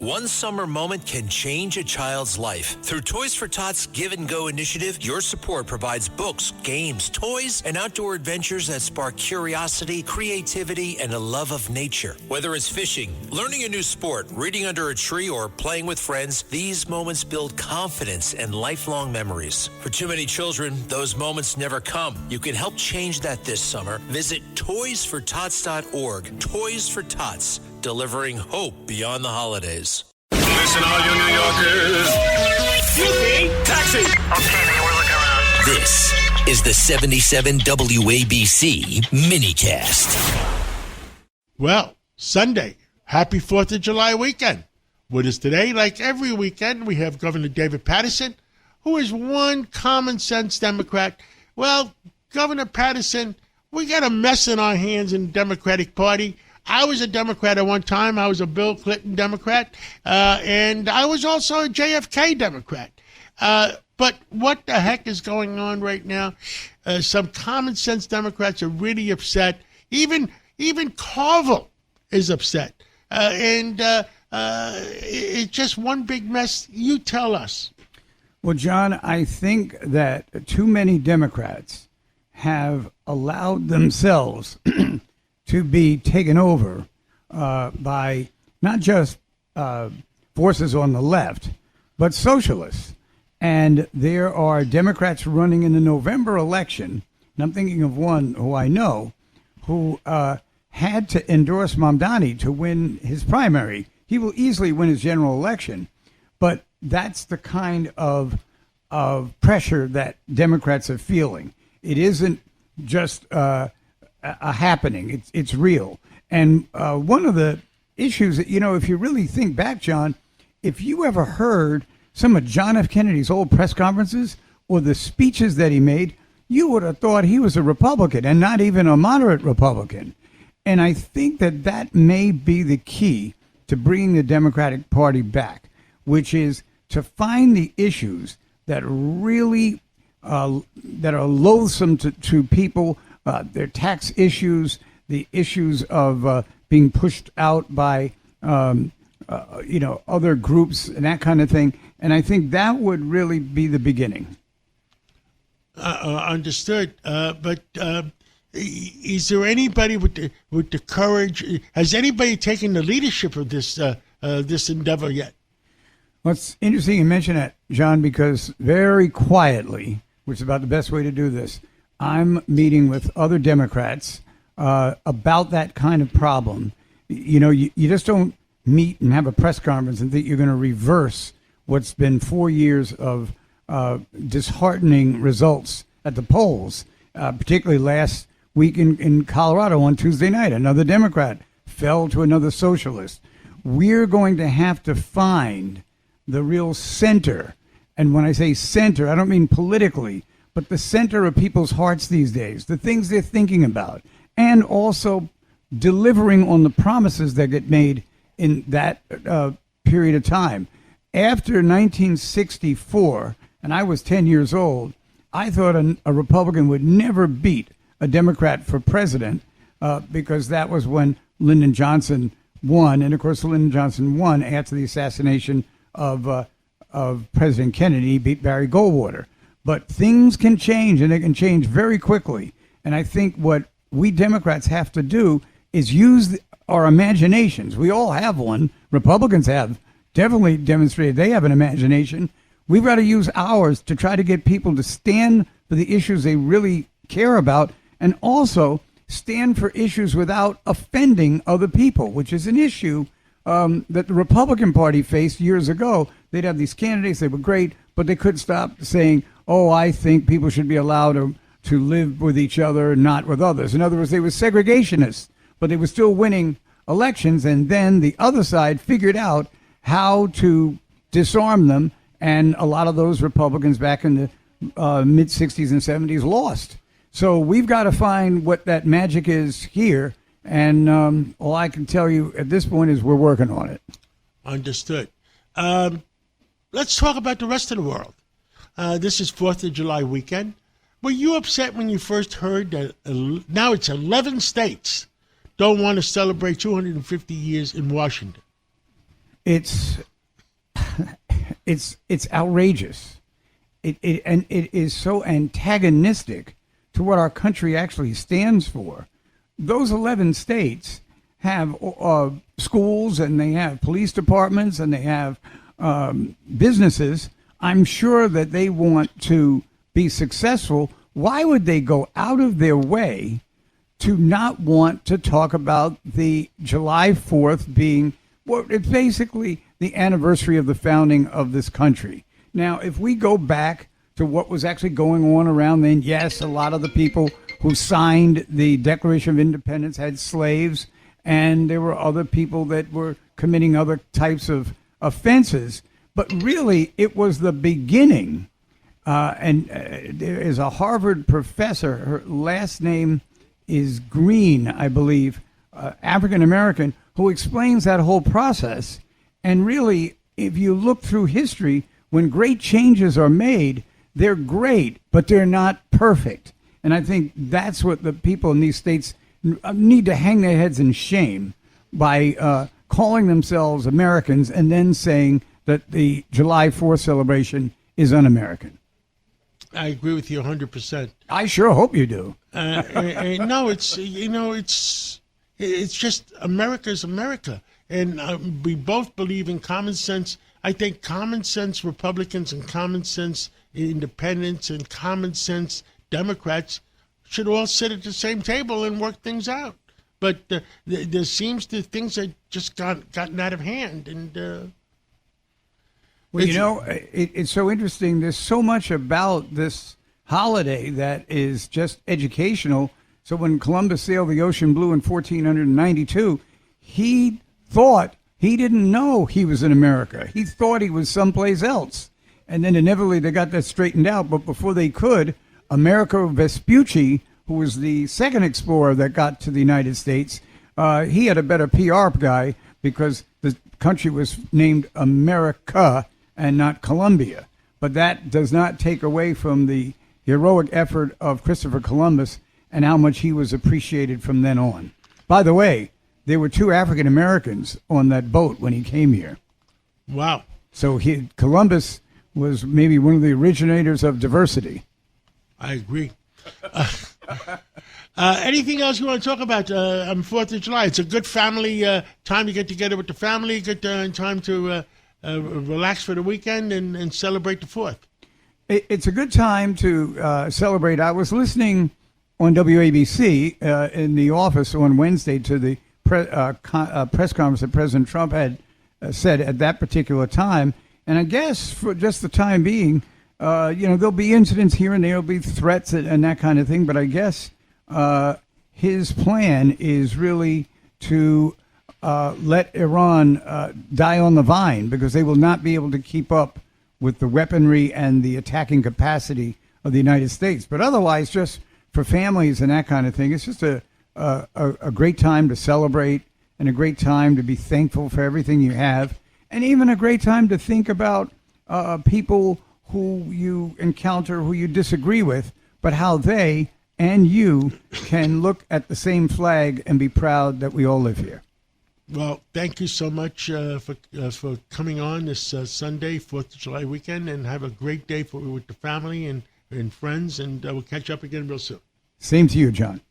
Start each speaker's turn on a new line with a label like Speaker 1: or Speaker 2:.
Speaker 1: One summer moment can change a child's life. Through Toys for Tots Give and Go initiative, your support provides books, games, toys, and outdoor adventures that spark curiosity, creativity, and a love of nature. Whether it's fishing, learning a new sport, reading under a tree, or playing with friends, these moments build confidence and lifelong memories. For too many children, those moments never come. You can help change that this summer. Visit toysfortots.org. Toys for Tots, delivering hope beyond the holidays.
Speaker 2: Listen, all you New Yorkers. Taxi.
Speaker 3: Okay, man, we're looking around.
Speaker 1: This is the 77 WABC minicast.
Speaker 4: Well, Sunday. Happy 4th of July weekend. With us today, like every weekend, we have Governor David Paterson, who is one common sense Democrat. Well, Governor Paterson, we got a mess in our hands in the Democratic Party. I was a Democrat at one time. I was a Bill Clinton Democrat, and I was also a JFK Democrat. But what the heck is going on right now? Some common sense Democrats are really upset. Even Carville is upset. And it's just one big mess. You tell us.
Speaker 5: Well, John, I think that too many Democrats have allowed themselves to be taken over by not just forces on the left, but socialists. And there are Democrats running in the November election, and I'm thinking of one who I know, who had to endorse Mamdani to win his primary. He will easily win his general election, but that's the kind of pressure that Democrats are feeling. It isn't just a happening. It's real. And one of the issues that, if you really think back, John, if you ever heard some of John F. Kennedy's old press conferences or the speeches that he made, you would have thought he was a Republican and not even a moderate Republican. And I think that may be the key to bringing the Democratic Party back, which is to find the issues that really that are loathsome to people, their tax issues, the issues of being pushed out by other groups and that kind of thing. And I think that would really be the beginning.
Speaker 4: Understood. But is there anybody with the courage? Has anybody taken the leadership of this endeavor yet?
Speaker 5: Well, it's interesting you mention that, John, because very quietly, which is about the best way to do this, I'm meeting with other Democrats about that kind of problem. You just don't meet and have a press conference and think you're going to reverse what's been 4 years of disheartening results at the polls, particularly last week in Colorado on Tuesday night. Another Democrat fell to another socialist. We're going to have to find the real center. And when I say center, I don't mean politically, but the center of people's hearts these days, the things they're thinking about, and also delivering on the promises that get made in that period of time. After 1964, and I was 10 years old, I thought a Republican would never beat a Democrat for president because that was when Lyndon Johnson won. And, of course, Lyndon Johnson won after the assassination of President Kennedy. He beat Barry Goldwater. But things can change, and they can change very quickly. And I think what we Democrats have to do is use our imaginations. We all have one. Republicans have definitely demonstrated they have an imagination. We've got to use ours to try to get people to stand for the issues they really care about and also stand for issues without offending other people, which is an issue that the Republican Party faced years ago. They'd have these candidates, they were great, but they couldn't stop saying, I think people should be allowed to live with each other and not with others. In other words, they were segregationists, but they were still winning elections. And then the other side figured out how to disarm them. And a lot of those Republicans back in the mid-60s and 70s lost. So we've got to find what that magic is here. And all I can tell you at this point is we're working on it. Understood.
Speaker 4: Let's talk about the rest of the world. This is 4th of July weekend. Were you upset when you first heard that now it's 11 states don't want to celebrate 250 years in Washington?
Speaker 5: it's it's outrageous. And it is so antagonistic to what our country actually stands for. Those 11 states have schools, and they have police departments, and they have businesses. I'm sure that they want to be successful. Why would they go out of their way to not want to talk about the July 4th being, well, it's basically the anniversary of the founding of this country? Now, if we go back to what was actually going on around then, yes, a lot of the people who signed the Declaration of Independence had slaves, and there were other people that were committing other types of offenses. But really, it was the beginning. There is a Harvard professor, her last name is Green, I believe, African-American, who explains that whole process. And really, if you look through history, when great changes are made, they're great, but they're not perfect. And I think that's what the people in these states need to hang their heads in shame by calling themselves Americans and then saying that the July 4th celebration is un-American.
Speaker 4: I agree with you 100%.
Speaker 5: I sure hope you do.
Speaker 4: No, it's just America's America. And we both believe in common sense. I think common sense Republicans and common sense independents and common sense Democrats should all sit at the same table and work things out. But there seems to things that just gotten out of hand. And
Speaker 5: well, it's so interesting. There's so much about this holiday that is just educational. So when Columbus sailed the ocean blue in 1492, he thought he didn't know he was in America. He thought he was someplace else. And then inevitably they got that straightened out. But before they could, Amerigo Vespucci, who was the second explorer that got to the United States, he had a better PR guy because the country was named America and not Columbia. But that does not take away from the heroic effort of Christopher Columbus and how much he was appreciated from then on. By the way, there were 2 African Americans on that boat when he came here.
Speaker 4: Wow.
Speaker 5: So Columbus was maybe one of the originators of diversity.
Speaker 4: I agree. Anything else you want to talk about on 4th of July? It's a good family time to get together with the family, good time to relax for the weekend and celebrate the 4th.
Speaker 5: It's a good time to celebrate. I was listening on WABC in the office on Wednesday to the press conference that President Trump had said at that particular time. And I guess for just the time being, there'll be incidents here and there'll be threats and that kind of thing. But I guess his plan is really to let Iran die on the vine because they will not be able to keep up with the weaponry and the attacking capacity of the United States. But otherwise, just for families and that kind of thing, it's just a great time to celebrate and a great time to be thankful for everything you have, and even a great time to think about people who you encounter, who you disagree with, but how they and you can look at the same flag and be proud that we all live here.
Speaker 4: Well, thank you so much for coming on this Sunday, 4th of July weekend, and have a great day with the family and friends, and we'll catch up again real soon.
Speaker 5: Same to you, John.